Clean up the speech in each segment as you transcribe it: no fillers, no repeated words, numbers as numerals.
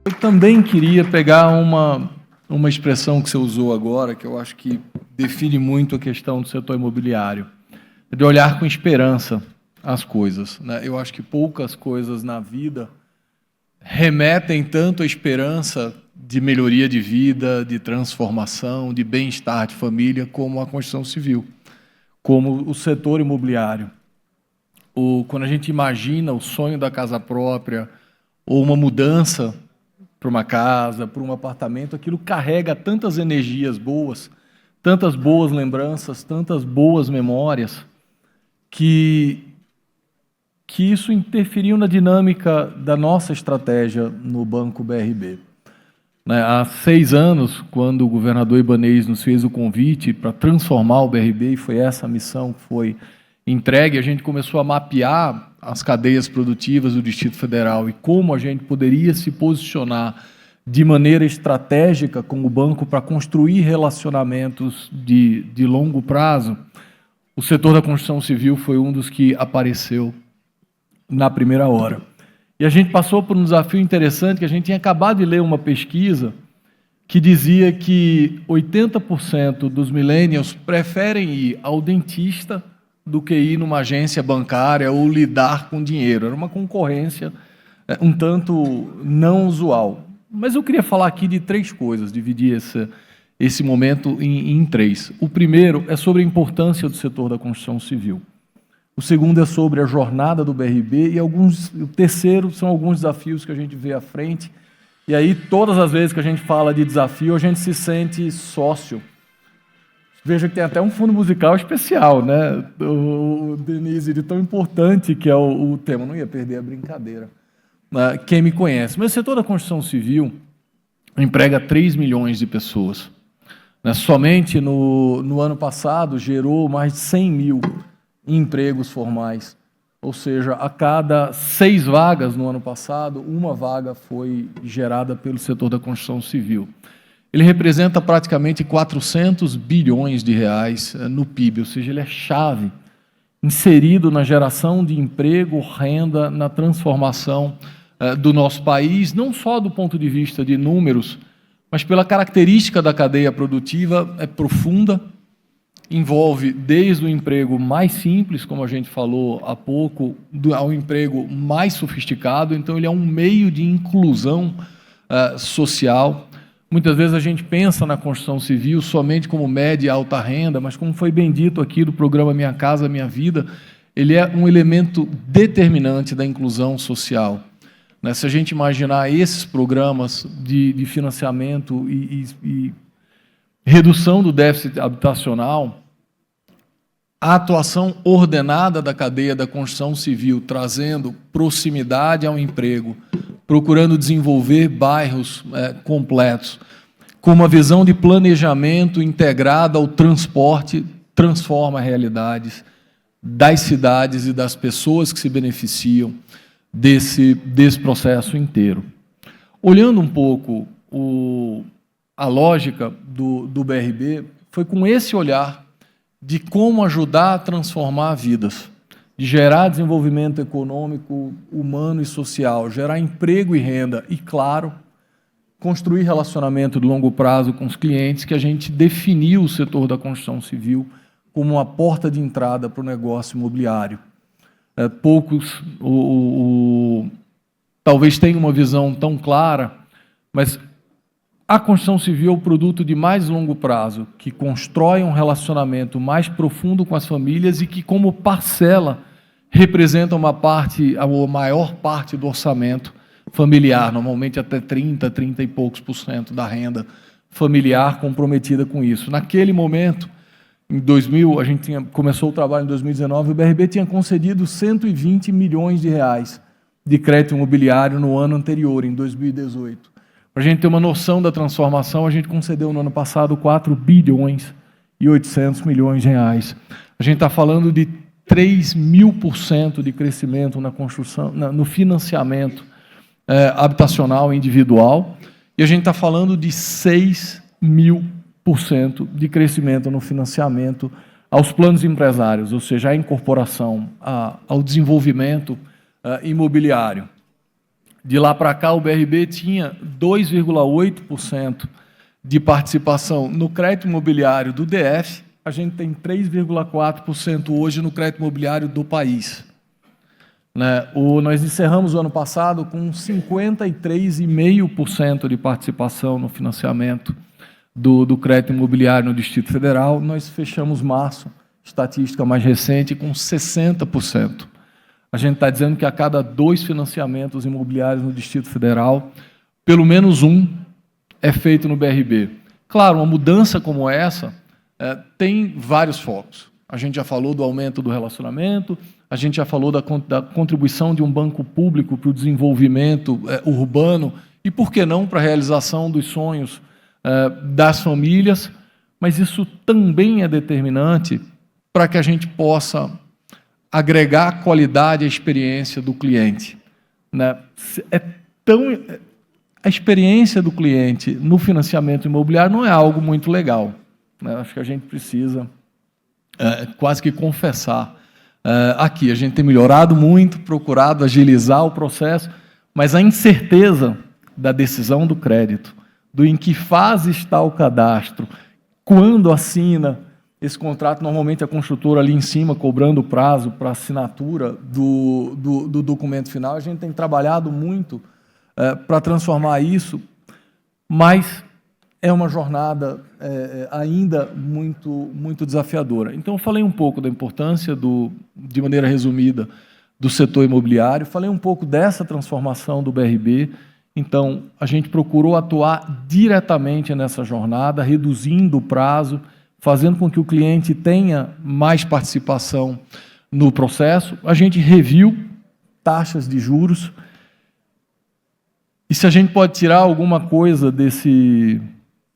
Eu também queria pegar uma expressão que você usou agora, que eu acho que define muito a questão do setor imobiliário, de olhar com esperança as coisas, né? Eu acho que poucas coisas na vida remetem tanto à esperança de melhoria de vida, de transformação, de bem-estar de família, como a construção civil, como o setor imobiliário. Quando a gente imagina o sonho da casa própria, ou uma mudança para uma casa, para um apartamento, aquilo carrega tantas energias boas, tantas boas lembranças, tantas boas memórias, que isso interferiu na dinâmica da nossa estratégia no Banco BRB. Há 6 anos, quando o governador Ibanez nos fez o convite para transformar o BRB, e foi essa a missão que foi entregue, a gente começou a mapear as cadeias produtivas do Distrito Federal e como a gente poderia se posicionar de maneira estratégica com o banco para construir relacionamentos de longo prazo. O setor da construção civil foi um dos que apareceu na primeira hora. E a gente passou por um desafio interessante, que a gente tinha acabado de ler uma pesquisa que dizia que 80% dos millennials preferem ir ao dentista do que ir numa agência bancária ou lidar com dinheiro. Era uma concorrência um tanto não usual. Mas eu queria falar aqui de 3 coisas, dividir esse momento em 3. O primeiro é sobre a importância do setor da construção civil. O segundo é sobre a jornada do BRB e o terceiro são alguns desafios que a gente vê à frente. E aí, todas as vezes que a gente fala de desafio, a gente se sente sócio. Veja que tem até um fundo musical especial, né? O Denise, de tão importante que é o tema. Não ia perder a brincadeira. Quem me conhece. Mas o setor da construção civil emprega 3 milhões de pessoas. Somente no ano passado gerou mais de 100 mil empregos formais. Ou seja, a cada 6 vagas no ano passado, 1 vaga foi gerada pelo setor da construção civil. Ele representa praticamente 400 bilhões de reais no PIB, ou seja, ele é chave, inserido na geração de emprego, renda, na transformação do nosso país, não só do ponto de vista de números, mas pela característica da cadeia produtiva, é profunda, envolve desde o emprego mais simples, como a gente falou há pouco, ao emprego mais sofisticado. Então ele é um meio de inclusão social. Muitas vezes a gente pensa na construção civil somente como média e alta renda, mas como foi bem dito aqui do programa Minha Casa Minha Vida, ele é um elemento determinante da inclusão social. Se a gente imaginar esses programas de financiamento e redução do déficit habitacional, a atuação ordenada da cadeia da construção civil, trazendo proximidade ao emprego, procurando desenvolver bairros completos, com uma visão de planejamento integrada ao transporte, transforma realidades das cidades e das pessoas que se beneficiam desse processo inteiro. Olhando um pouco a lógica do BRB, foi com esse olhar de como ajudar a transformar vidas, de gerar desenvolvimento econômico, humano e social, gerar emprego e renda e, claro, construir relacionamento de longo prazo com os clientes, que a gente definiu o setor da construção civil como uma porta de entrada para o negócio imobiliário. Poucos talvez tenham uma visão tão clara, mas a construção civil é o produto de mais longo prazo, que constrói um relacionamento mais profundo com as famílias e que, como parcela, representa uma parte, a maior parte do orçamento familiar, normalmente até 30 e poucos % da renda familiar comprometida com isso. Naquele momento, em 2000, a gente começou o trabalho em 2019, o BRB tinha concedido 120 milhões de reais de crédito imobiliário no ano anterior, em 2018. Para a gente ter uma noção da transformação, a gente concedeu no ano passado 4 bilhões e 800 milhões de reais. A gente está falando de 3.000% de crescimento na construção, no financiamento habitacional individual, e a gente está falando de 6.000% de crescimento no financiamento aos planos empresários, ou seja, à incorporação, ao desenvolvimento imobiliário. De lá para cá, o BRB tinha 2,8% de participação no crédito imobiliário do DF, a gente tem 3,4% hoje no crédito imobiliário do país. Nós encerramos o ano passado com 53,5% de participação no financiamento do crédito imobiliário no Distrito Federal. Nós fechamos março, estatística mais recente, com 60%. A gente está dizendo que a cada 2 financiamentos imobiliários no Distrito Federal, pelo menos um é feito no BRB. Claro, uma mudança como essa tem vários focos. A gente já falou do aumento do relacionamento, a gente já falou da contribuição de um banco público para o desenvolvimento urbano e, por que não, para a realização dos sonhos das famílias, mas isso também é determinante para que a gente possa agregar qualidade à experiência do cliente. A experiência do cliente no financiamento imobiliário não é algo muito legal. Acho que a gente precisa quase que confessar aqui. A gente tem melhorado muito, procurado agilizar o processo, mas a incerteza da decisão do crédito, do em que fase está o cadastro, quando assina esse contrato, normalmente a construtora ali em cima cobrando o prazo para assinatura do documento final, a gente tem trabalhado muito para transformar isso, mas é uma jornada ainda muito desafiadora. Então, eu falei um pouco da importância, de maneira resumida, do setor imobiliário, falei um pouco dessa transformação do BRB. Então, a gente procurou atuar diretamente nessa jornada, reduzindo o prazo, fazendo com que o cliente tenha mais participação no processo. A gente reviu taxas de juros. E se a gente pode tirar alguma coisa desse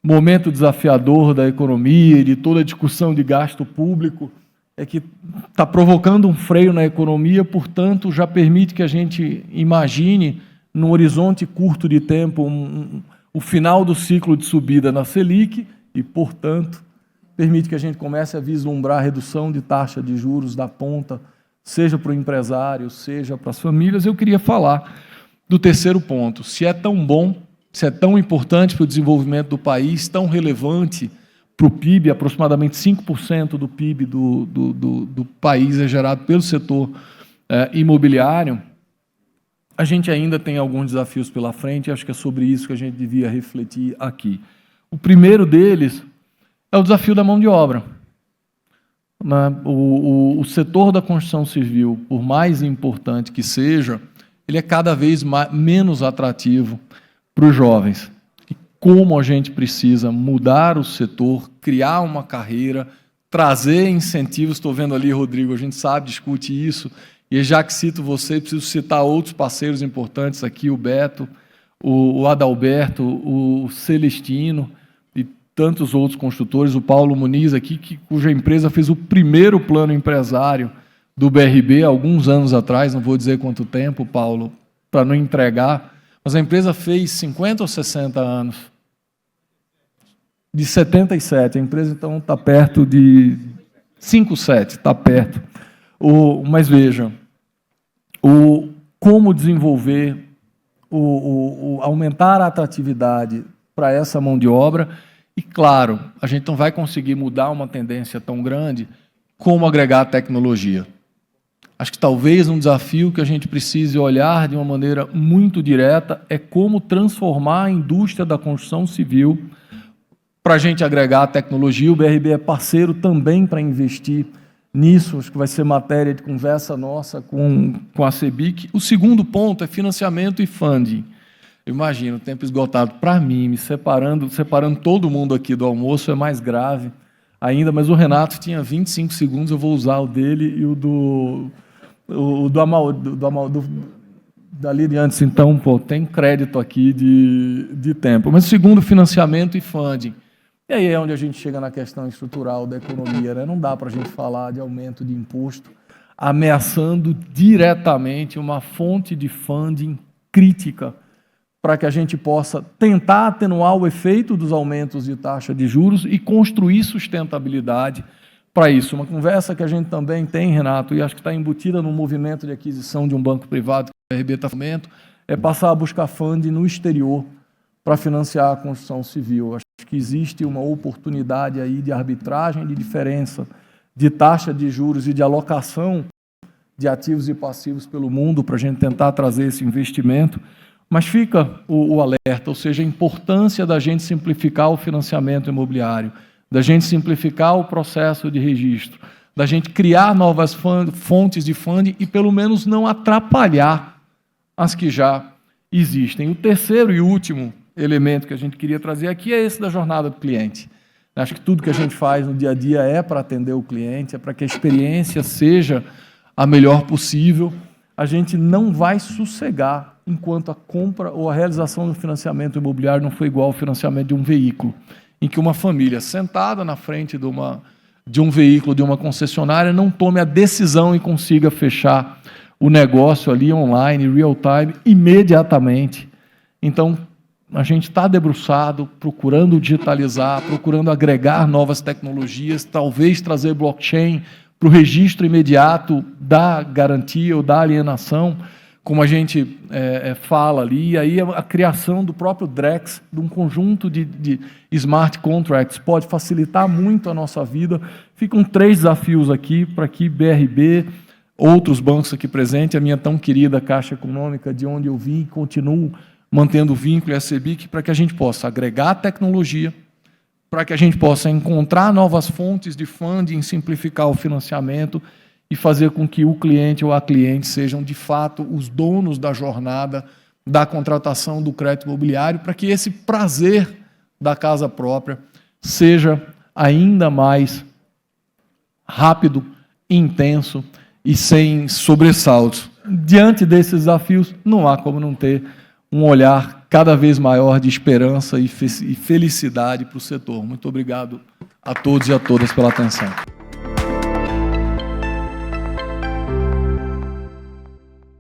momento desafiador da economia e de toda a discussão de gasto público, é que está provocando um freio na economia, portanto, já permite que a gente imagine, num horizonte curto de tempo, o final do ciclo de subida na Selic e, portanto, permite que a gente comece a vislumbrar a redução de taxa de juros da ponta, seja para o empresário, seja para as famílias. Eu queria falar do terceiro ponto. Se é tão bom, se é tão importante para o desenvolvimento do país, tão relevante para o PIB, aproximadamente 5% do PIB do país é gerado pelo setor imobiliário, a gente ainda tem alguns desafios pela frente, e acho que é sobre isso que a gente devia refletir aqui. O primeiro deles é o desafio da mão de obra. O setor da construção civil, por mais importante que seja, ele é cada vez menos atrativo para os jovens. E como a gente precisa mudar o setor, criar uma carreira, trazer incentivos. Estou vendo ali, Rodrigo, a gente sabe, discute isso, e já que cito você, preciso citar outros parceiros importantes aqui, o Beto, o Adalberto, o Celestino, e tantos outros construtores, o Paulo Muniz aqui, cuja empresa fez o primeiro plano empresário do BRB, alguns anos atrás, não vou dizer quanto tempo, Paulo, para não entregar, mas a empresa fez 50 ou 60 anos. De 77, a empresa, então, está perto de 57, está perto. Mas, veja, como desenvolver, aumentar a atratividade para essa mão de obra, e, claro, a gente não vai conseguir mudar uma tendência tão grande como agregar tecnologia. Acho que talvez um desafio que a gente precise olhar de uma maneira muito direta é como transformar a indústria da construção civil para a gente agregar a tecnologia. O BRB é parceiro também para investir nisso, acho que vai ser matéria de conversa nossa com a CEBIC. O segundo ponto é financiamento e funding. Eu imagino, tempo esgotado para mim, me separando todo mundo aqui do almoço é mais grave ainda, mas o Renato tinha 25 segundos, eu vou usar o dele e o dali de antes, então, tem crédito aqui de tempo. Mas segundo, financiamento e funding. E aí é onde a gente chega na questão estrutural da economia, né? Não dá para a gente falar de aumento de imposto ameaçando diretamente uma fonte de funding crítica para que a gente possa tentar atenuar o efeito dos aumentos de taxa de juros e construir sustentabilidade para isso. Uma conversa que a gente também tem, Renato, e acho que está embutida no movimento de aquisição de um banco privado que o BRB está fazendo, é passar a buscar funding no exterior para financiar a construção civil. Acho que existe uma oportunidade aí de arbitragem, de diferença de taxa de juros e de alocação de ativos e passivos pelo mundo para a gente tentar trazer esse investimento. Mas fica o alerta, ou seja, a importância da gente simplificar o financiamento imobiliário, da gente simplificar o processo de registro, da gente criar novas fontes de funding e, pelo menos, não atrapalhar as que já existem. O terceiro e último elemento que a gente queria trazer aqui é esse da jornada do cliente. Acho que tudo que a gente faz no dia a dia é para atender o cliente, é para que a experiência seja a melhor possível. A gente não vai sossegar enquanto a compra ou a realização do financiamento imobiliário não for igual ao financiamento de um veículo, em que uma família sentada na frente de um veículo, de uma concessionária, não tome a decisão e consiga fechar o negócio ali online, real time, imediatamente. Então, a gente está debruçado, procurando digitalizar, procurando agregar novas tecnologias, talvez trazer blockchain para o registro imediato da garantia ou da alienação, como a gente fala ali, e aí a criação do próprio Drex, de um conjunto de smart contracts, pode facilitar muito a nossa vida. Ficam 3 desafios aqui, para que BRB, outros bancos aqui presentes, a minha tão querida Caixa Econômica, de onde eu vim, continuo mantendo o vínculo e a CEBIC, para que a gente possa agregar tecnologia, para que a gente possa encontrar novas fontes de funding, simplificar o financiamento e fazer com que o cliente ou a cliente sejam, de fato, os donos da jornada da contratação do crédito imobiliário, para que esse prazer da casa própria seja ainda mais rápido, intenso e sem sobressaltos. Diante desses desafios, não há como não ter um olhar cada vez maior de esperança e felicidade para o setor. Muito obrigado a todos e a todas pela atenção.